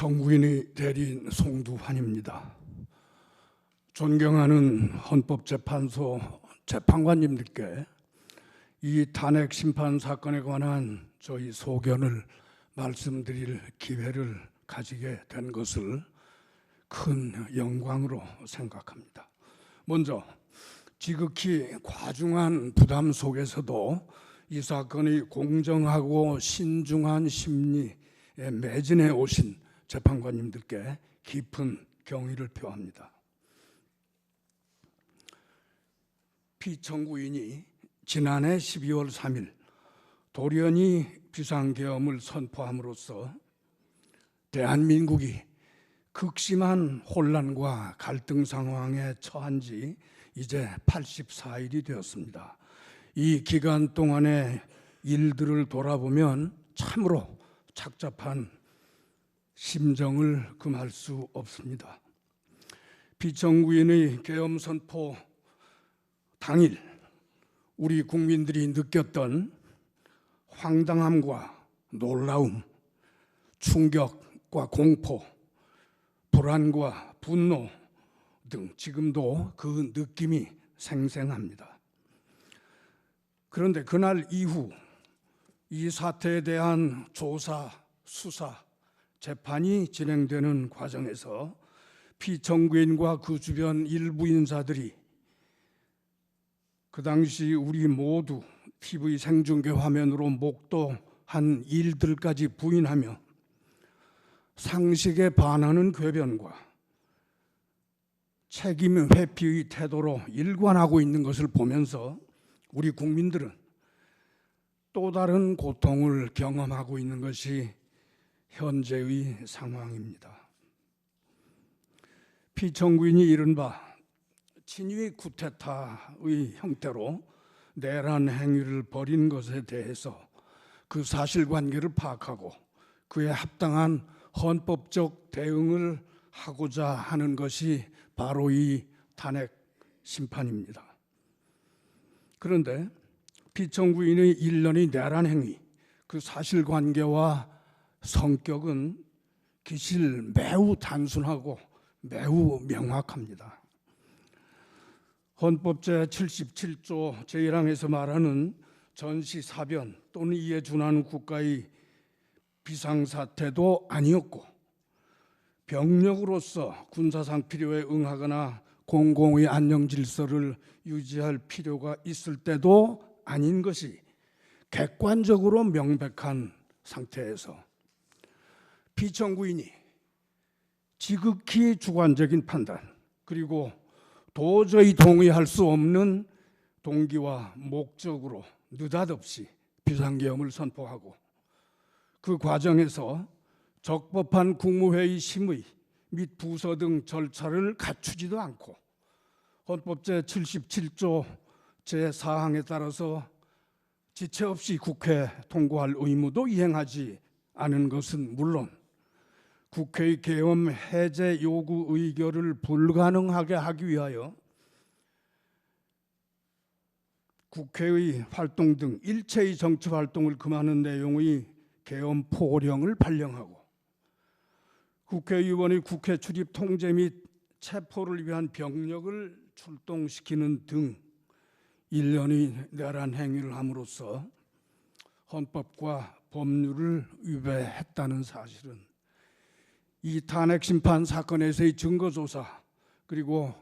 정구인의 대리인 송두환입니다. 존경하는 헌법재판소 재판관님들께 이 탄핵 심판 사건에 관한 저희 소견을 말씀드릴 기회를 가지게 된 것을 큰 영광으로 생각합니다. 먼저 지극히 과중한 부담 속에서도 이 사건의 공정하고 신중한 심리에 매진해 오신 재판관님들께 깊은 경의를 표합니다. 피청구인이 지난해 12월 3일 돌연히 비상계엄을 선포함으로써 대한민국이 극심한 혼란과 갈등 상황에 처한 지 이제 84일이 되었습니다. 이 기간 동안의 일들을 돌아보면 참으로 착잡한 심정을 금할 수 없습니다. 피청구인의 계엄 선포 당일 우리 국민들이 느꼈던 황당함과 놀라움, 충격과 공포, 불안과 분노 등 지금도 그 느낌이 생생합니다. 그런데 그날 이후 이 사태에 대한 조사, 수사, 재판이 진행되는 과정에서 피청구인과 그 주변 일부 인사들이 그 당시 우리 모두 TV 생중계 화면으로 목도한 일들까지 부인하며 상식에 반하는 궤변과 책임 회피의 태도로 일관하고 있는 것을 보면서 우리 국민들은 또 다른 고통을 경험하고 있는 것이 현재의 상황입니다. 피청구인이 이른바 친위 쿠데타의 형태로 내란 행위를 벌인 것에 대해서 그 사실관계를 파악하고 그에 합당한 헌법적 대응을 하고자 하는 것이 바로 이 탄핵 심판입니다. 그런데 피청구인의 일련의 내란 행위, 그 사실관계와 성격은 기실 매우 단순하고 매우 명확합니다. 헌법 제77조 제1항에서 말하는 전시사변 또는 이에 준하는 국가의 비상사태도 아니었고 병력으로서 군사상 필요에 응하거나 공공의 안녕질서를 유지할 필요가 있을 때도 아닌 것이 객관적으로 명백한 상태에서 피청구인이 지극히 주관적인 판단 그리고 도저히 동의할 수 없는 동기와 목적으로 느닷없이 비상계엄을 선포하고 그 과정에서 적법한 국무회의 심의 및 부서 등 절차를 갖추지도 않고 헌법 제77조 제4항에 따라서 지체 없이 국회 통과할 의무도 이행하지 않은 것은 물론 국회의 계엄 해제 요구 의결을 불가능하게 하기 위하여 국회의 활동 등 일체의 정치 활동을 금하는 내용의 계엄 포령을 발령하고 국회의원의 국회 출입 통제 및 체포를 위한 병력을 출동시키는 등 일련의 내란 행위를 함으로써 헌법과 법률을 위배했다는 사실은 이 탄핵 심판 사건에서의 증거조사 그리고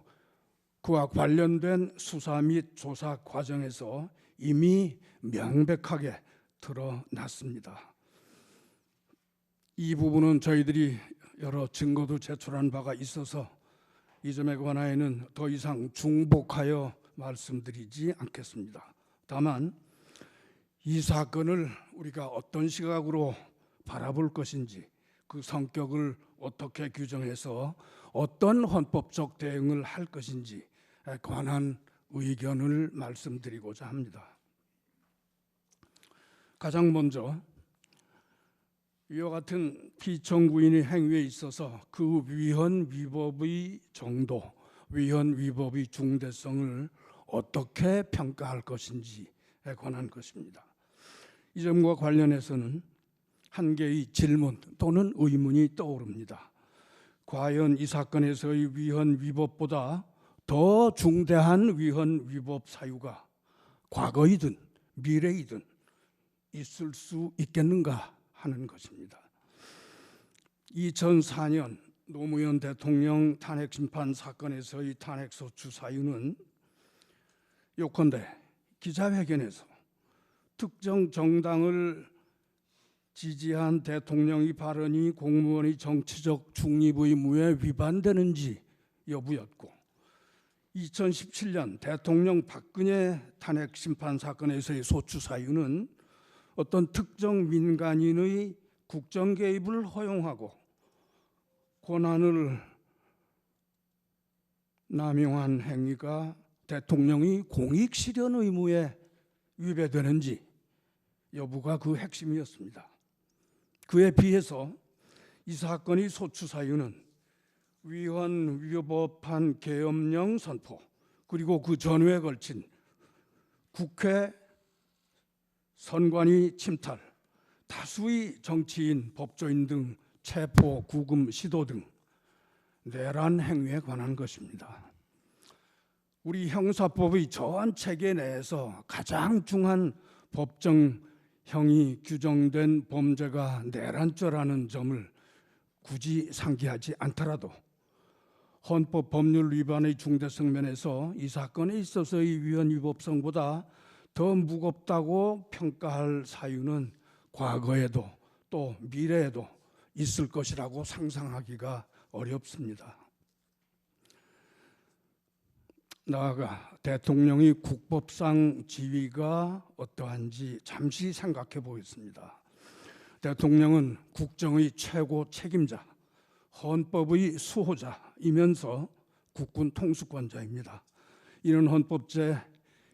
그와 관련된 수사 및 조사 과정에서 이미 명백하게 드러났습니다. 이 부분은 저희들이 여러 증거도 제출한 바가 있어서 이 점에 관하여는 더 이상 중복하여 말씀드리지 않겠습니다. 다만 이 사건을 우리가 어떤 시각으로 바라볼 것인지 그 성격을 어떻게 규정해서 어떤 헌법적 대응을 할 것인지에 관한 의견을 말씀드리고자 합니다. 가장 먼저 이와 같은 피청구인의 행위에 있어서 그 위헌 위법의 정도, 위헌 위법의 중대성을 어떻게 평가할 것인지에 관한 것입니다. 이 점과 관련해서는 한 개의 질문 또는 의문이 떠오릅니다. 과연 이 사건에서의 위헌 위법보다 더 중대한 위헌 위법 사유가 과거이든 미래이든 있을 수 있겠는가 하는 것입니다. 2004년 노무현 대통령 탄핵심판 사건에서의 탄핵소추 사유는 요컨대 기자회견에서 특정 정당을 지지한 대통령의 발언이 공무원의 정치적 중립의무에 위반되는지 여부였고, 2017년 대통령 박근혜 탄핵심판 사건에서의 소추 사유는 어떤 특정 민간인의 국정 개입을 허용하고 권한을 남용한 행위가 대통령의 공익 실현 의무에 위배되는지 여부가 그 핵심이었습니다. 그에 비해서 이 사건의 소추 사유는 위헌 위법한 계엄령 선포, 그리고 그 전후에 걸친 국회 선관위 침탈, 다수의 정치인, 법조인 등 체포, 구금, 시도 등 내란 행위에 관한 것입니다. 우리 형사법의 전 체계 내에서 가장 중한 법정형이 규정된 범죄가 내란죄라는 점을 굳이 상기하지 않더라도 헌법 법률 위반의 중대성 면에서 이 사건에 있어서의 위헌 위법성보다 더 무겁다고 평가할 사유는 과거에도 또 미래에도 있을 것이라고 상상하기가 어렵습니다. 나아가 대통령의 국법상 지위가 어떠한지 잠시 생각해 보겠습니다. 대통령은 국정의 최고 책임자, 헌법의 수호자이면서 국군 통수권자입니다. 이는 헌법 제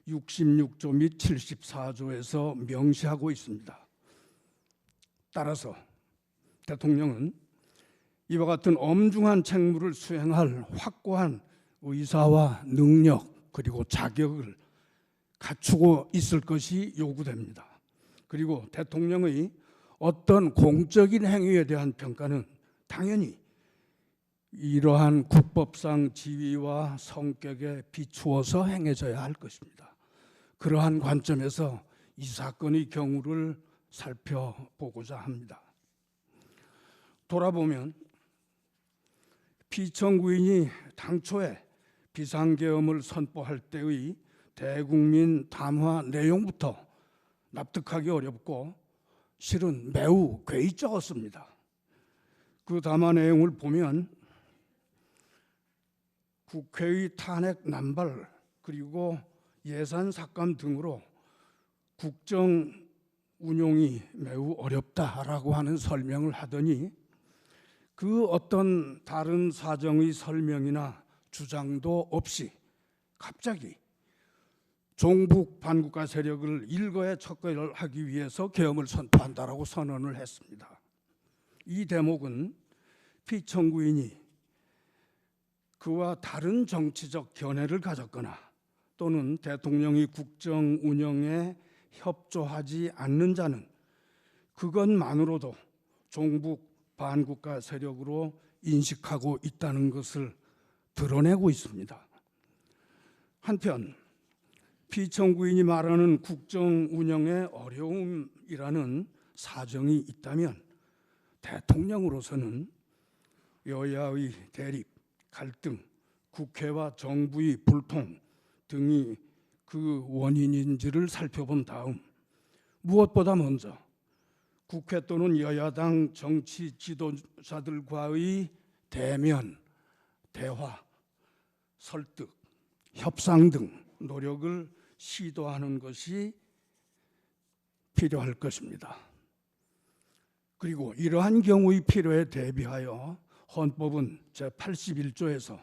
66조 및 74조에서 명시하고 있습니다. 따라서 대통령은 이와 같은 엄중한 책무를 수행할 확고한 의사와 능력 그리고 자격을 갖추고 있을 것이 요구됩니다. 그리고 대통령의 어떤 공적인 행위에 대한 평가는 당연히 이러한 국법상 지위와 성격에 비추어서 행해져야 할 것입니다. 그러한 관점에서 이 사건의 경우를 살펴보고자 합니다. 돌아보면 피청구인이 당초에 비상계엄을 선포할 때의 대국민 담화 내용부터 납득하기 어렵고 실은 매우 괴이적었습니다. 그 담화 내용을 보면 국회의 탄핵 남발 그리고 예산 삭감 등으로 국정 운용이 매우 어렵다라고 하는 설명을 하더니 그 어떤 다른 사정의 설명이나 주장도 없이 갑자기 종북 반국가 세력을 일거에 척결하기 위해서 계엄을 선포한다라고 선언을 했습니다. 이 대목은 피청구인이 그와 다른 정치적 견해를 가졌거나 또는 대통령이 국정 운영에 협조하지 않는 자는 그것만으로도 종북 반국가 세력으로 인식하고 있다는 것을 드러내고 있습니다. 한편 피청구인이 말하는 국정 운영의 어려움이라는 사정이 있다면 대통령으로서는 여야의 대립, 갈등, 국회와 정부의 불통 등이 그 원인인지를 살펴본 다음 무엇보다 먼저 국회 또는 여야당 정치 지도자들과의 대면, 대화, 설득, 협상 등 노력을 시도하는 것이 필요할 것입니다. 그리고 이러한 경우의 필요에 대비하여 헌법은 제81조에서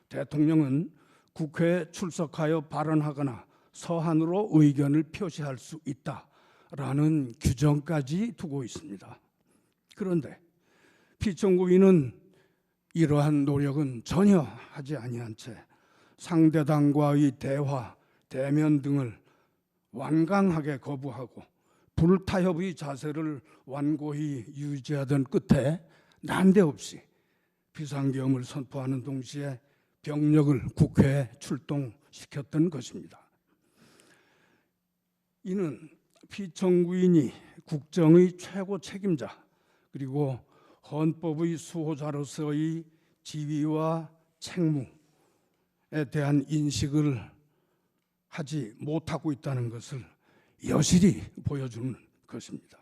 대통령은 국회에 출석하여 발언하거나 서한으로 의견을 표시할 수 있다라는 규정까지 두고 있습니다. 그런데 피청구인은 이러한 노력은 전혀 하지 아니한 채 상대당과의 대화, 대면 등을 완강하게 거부하고 불타협의 자세를 완고히 유지하던 끝에 난데없이 비상계엄을 선포하는 동시에 병력을 국회에 출동시켰던 것입니다. 이는 피청구인이 국정의 최고 책임자 그리고 헌법의 수호자로서의 지위와 책무에 대한 인식을 하지 못하고 있다는 것을 여실히 보여주는 것입니다.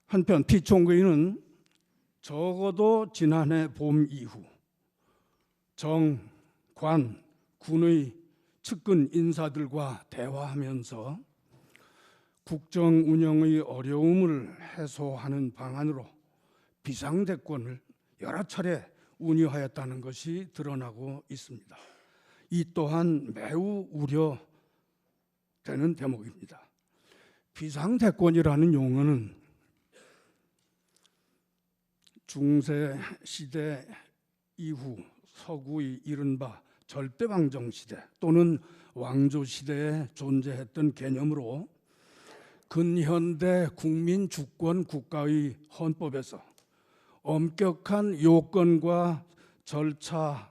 한편 피청구인은 적어도 지난해 봄 이후 정, 관, 군의 측근 인사들과 대화하면서 국정 운영의 어려움을 해소하는 방안으로 비상대권을 여러 차례 운유하였다는 것이 드러나고 있습니다. 이 또한 매우 우려되는 대목입니다. 비상대권이라는 용어는 중세 시대 이후 서구의 이른바 절대왕정 시대 또는 왕조 시대에 존재했던 개념으로 근현대 국민 주권 국가의 헌법에서 엄격한 요건과 절차에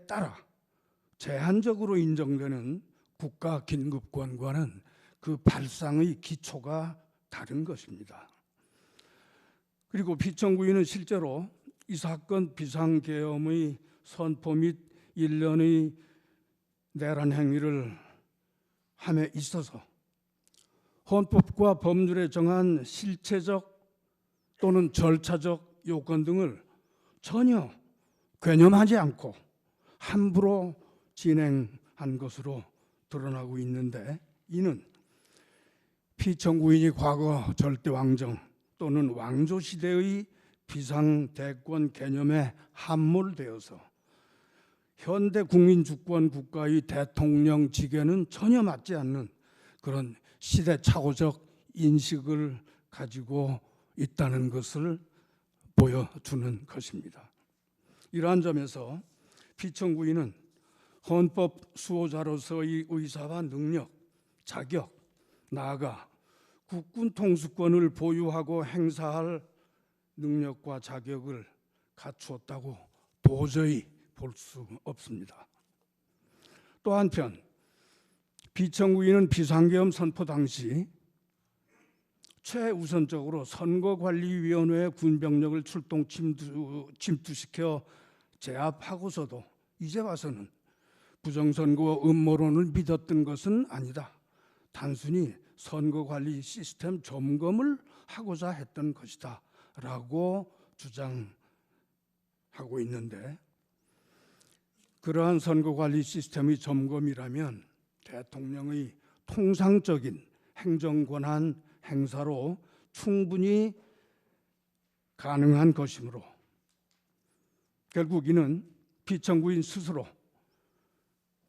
따라 제한적으로 인정되는 국가 긴급권과는 그 발상의 기초가 다른 것입니다. 그리고 피청구인은 실제로 이 사건 비상계엄의 선포 및 일련의 내란 행위를 함에 있어서 헌법과 법률에 정한 실체적 또는 절차적 요건 등을 전혀 괴념하지 않고 함부로 진행한 것으로 드러나고 있는데, 이는 피청구인이 과거 절대왕정 또는 왕조 시대의 비상대권 개념에 함몰되어서 현대 국민주권 국가의 대통령직에는 전혀 맞지 않는 그런 시대착오적 인식을 가지고 있다는 것을 보여주는 것입니다. 이러한 점에서 피청구인은 헌법 수호자로서의 의사와 능력, 자격, 나아가 국군 통수권을 보유하고 행사할 능력과 자격을 갖추었다고 도저히 볼 수 없습니다. 또 한편 피청구인은 비상계엄 선포 당시 최우선적으로 선거관리위원회에 군병력을 출동 침투시켜 제압하고서도 이제 와서는 부정선거 음모론을 믿었던 것은 아니다. 단순히 선거관리 시스템 점검을 하고자 했던 것이다 라고 주장하고 있는데, 그러한 선거관리 시스템의 점검이라면 대통령의 통상적인 행정권한 행사로 충분히 가능한 것이므로 결국 이는 피청구인 스스로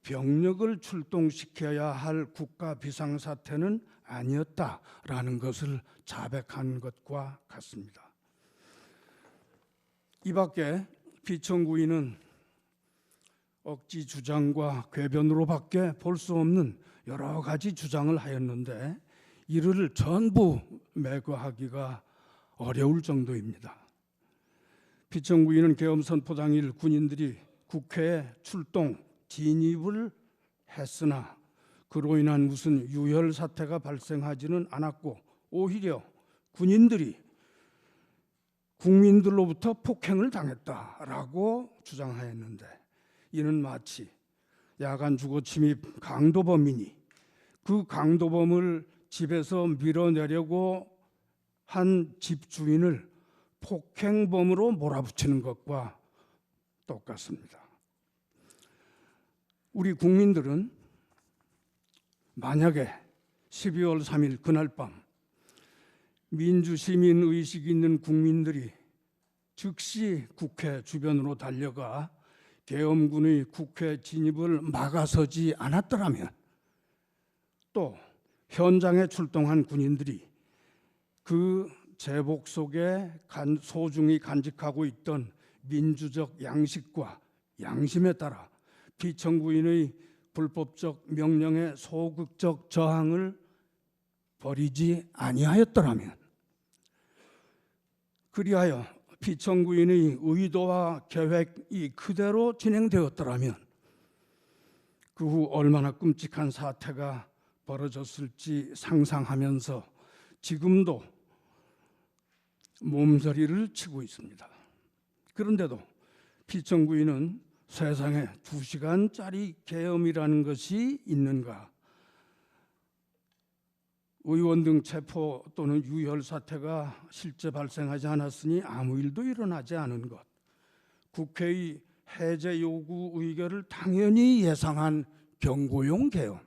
병력을 출동시켜야 할 국가 비상사태는 아니었다라는 것을 자백한 것과 같습니다. 이 밖에 피청구인은 억지 주장과 궤변으로밖에 볼 수 없는 여러 가지 주장을 하였는데 이를 전부 매거하기가 어려울 정도입니다. 피청구인은 계엄 선포 당일 군인들이 국회에 출동 진입을 했으나 그로 인한 무슨 유혈 사태가 발생하지는 않았고 오히려 군인들이 국민들로부터 폭행을 당했다라고 주장하였는데, 이는 마치 야간 주거 침입 강도범이니 그 강도범을 집에서 밀어내려고 한 집주인을 폭행범으로 몰아붙이는 것과 똑같습니다. 우리 국민들은 만약에 12월 3일 그날 밤 민주시민의식이 있는 국민들이 즉시 국회 주변으로 달려가 계엄군의 국회 진입을 막아서지 않았더라면, 또 현장에 출동한 군인들이 그 제복 속에 소중히 간직하고 있던 민주적 양식과 양심에 따라 피청구인의 불법적 명령의 소극적 저항을 벌이지 아니하였더라면, 그리하여 피청구인의 의도와 계획이 그대로 진행되었더라면 그 후 얼마나 끔찍한 사태가 벌어졌을지 상상하면서 지금도 몸서리를 치고 있습니다. 그런데도 피청구인은 세상에 2시간짜리 계엄이라는 것이 있는가, 의원 등 체포 또는 유혈 사태가 실제 발생하지 않았으니 아무 일도 일어나지 않은 것, 국회의 해제 요구 의결을 당연히 예상한 경고용 계엄,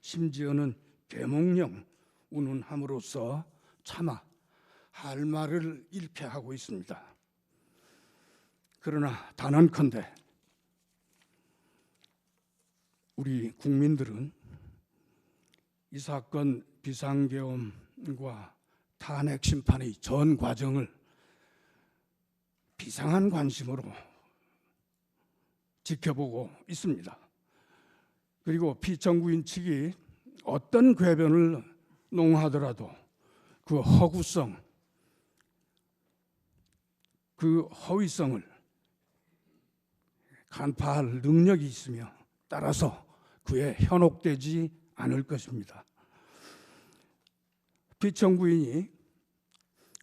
심지어는 계몽령 운운함으로써 차마 할 말을 잃게 하고 있습니다. 그러나 단언컨대 우리 국민들은 이 사건 비상계엄과 탄핵 심판의 전 과정을 비상한 관심으로 지켜보고 있습니다. 그리고 피청구인 측이 어떤 궤변을 농하더라도 그 허구성, 그 허위성을 간파할 능력이 있으며 따라서 그에 현혹되지 않을 것입니다. 피청구인이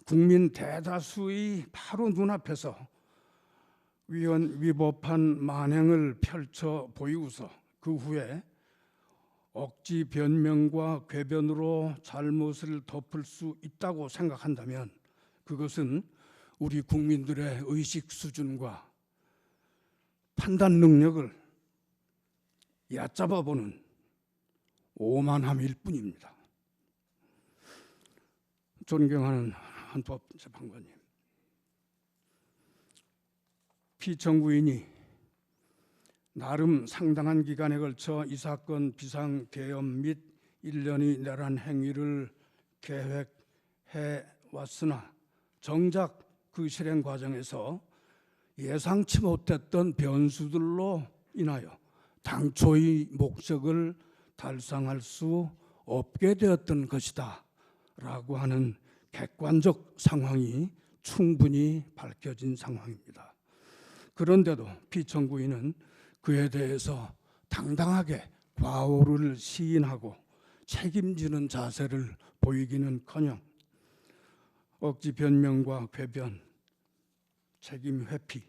국민 대다수의 바로 눈앞에서 위법한 만행을 펼쳐 보이고서 그 후에 억지 변명과 궤변으로 잘못을 덮을 수 있다고 생각한다면 그것은 우리 국민들의 의식 수준과 판단 능력을 얕잡아보는 오만함일 뿐입니다. 존경하는 헌법재판관님, 피청구인이 나름 상당한 기간에 걸쳐 이 사건 비상계엄 및 일련의 내란 행위를 계획해 왔으나 정작 그 실행 과정에서 예상치 못했던 변수들로 인하여 당초의 목적을 달성할 수 없게 되었던 것이다 라고 하는 객관적 상황이 충분히 밝혀진 상황입니다. 그런데도 피청구인은 그에 대해서 당당하게 과오를 시인하고 책임지는 자세를 보이기는커녕 억지 변명과 궤변, 책임 회피,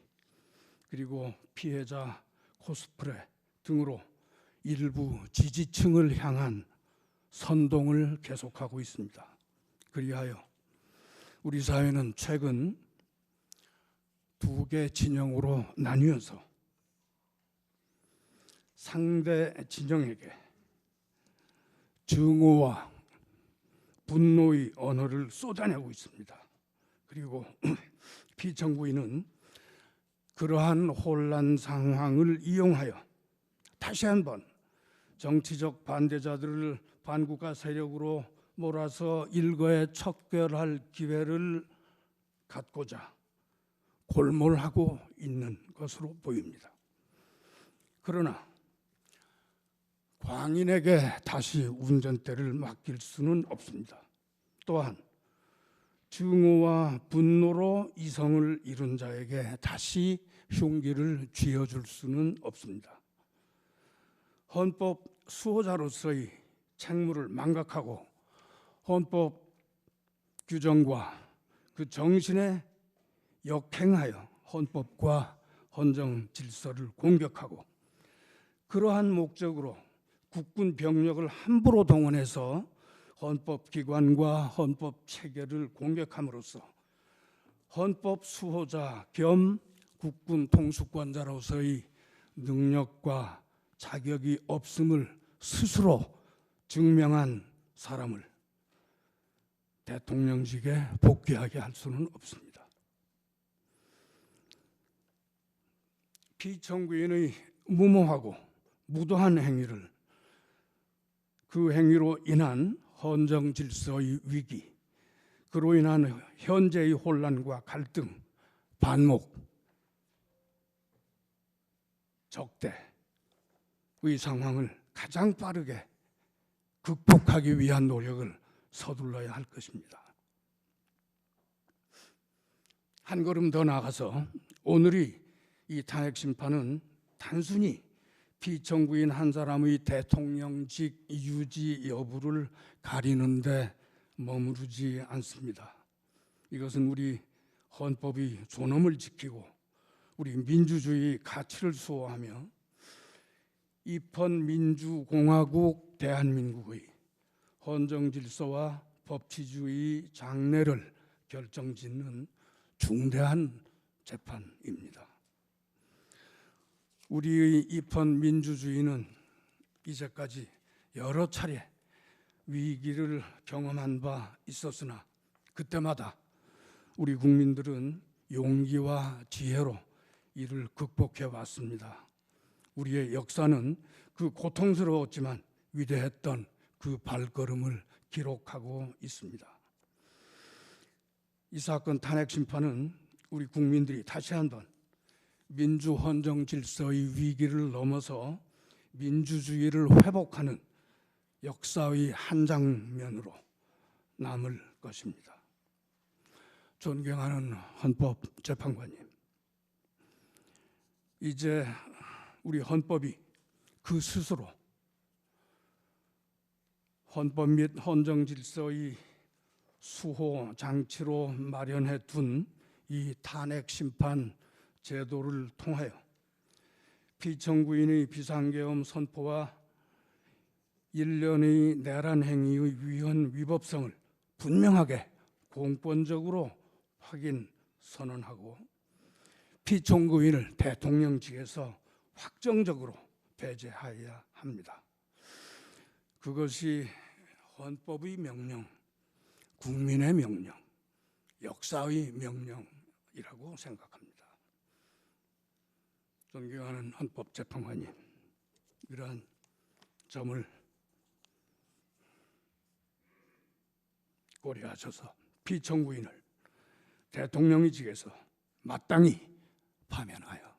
그리고 피해자 코스프레 등으로 일부 지지층을 향한 선동을 계속하고 있습니다. 그리하여 우리 사회는 최근 2개 진영으로 나뉘어서 상대 진영에게 증오와 분노의 언어를 쏟아내고 있습니다. 그리고 피청구인은 그러한 혼란 상황을 이용하여 다시 한번 정치적 반대자들을 반국가 세력으로 몰아서 일거에 척결할 기회를 갖고자 골몰하고 있는 것으로 보입니다. 그러나 광인에게 다시 운전대를 맡길 수는 없습니다. 또한 증오와 분노로 이성을 잃은 자에게 다시 흉기를 쥐어줄 수는 없습니다. 헌법 수호자로서의 책무를 망각하고 헌법 규정과 그 정신에 역행하여 헌법과 헌정 질서를 공격하고 그러한 목적으로 국군 병력을 함부로 동원해서 헌법기관과 헌법 체계를 공격함으로써 헌법 수호자 겸 국군 통수권자로서의 능력과 자격이 없음을 스스로 증명한 사람을 대통령직에 복귀하게 할 수는 없습니다. 피청구인의 무모하고 무도한 행위를, 그 행위로 인한 헌정 질서의 위기, 그로 인한 현재의 혼란과 갈등, 반목, 적대, 상황을 가장 빠르게 극복하기 위한 노력을 서둘러야 할 것입니다. 한 걸음 더 나아가서 오늘의 이 탄핵 심판은 단순히 피청구인 한 사람의 대통령직 유지 여부를 가리는 데 머무르지 않습니다. 이것은 우리 헌법의 존엄을 지키고 우리 민주주의 가치를 수호하며 입헌민주공화국 대한민국의 헌정질서와 법치주의 장래를 결정짓는 중대한 재판입니다. 우리의 입헌민주주의는 이제까지 여러 차례 위기를 경험한 바 있었으나 그때마다 우리 국민들은 용기와 지혜로 이를 극복해 왔습니다. 우리의 역사는 그 고통스러웠지만 위대했던 그 발걸음을 기록하고 있습니다. 이 사건 탄핵 심판은 우리 국민들이 다시 한번 민주 헌정 질서의 위기를 넘어서 민주주의를 회복하는 역사의 한 장면으로 남을 것입니다. 존경하는 헌법재판관님, 이제 우리 헌법이 그 스스로 헌법 및 헌정 질서의 수호 장치로 마련해 둔 이 탄핵 심판 제도를 통하여 피청구인의 비상계엄 선포와 일련의 내란 행위의 위헌 위법성을 분명하게 공권적으로 확인 선언하고 피청구인을 대통령직에서 확정적으로 배제해야 합니다. 그것이 헌법의 명령, 국민의 명령, 역사의 명령이라고 생각합니다. 존경하는 헌법재판관님, 이러한 점을 고려하셔서 피청구인을 대통령직에서 마땅히 파면하여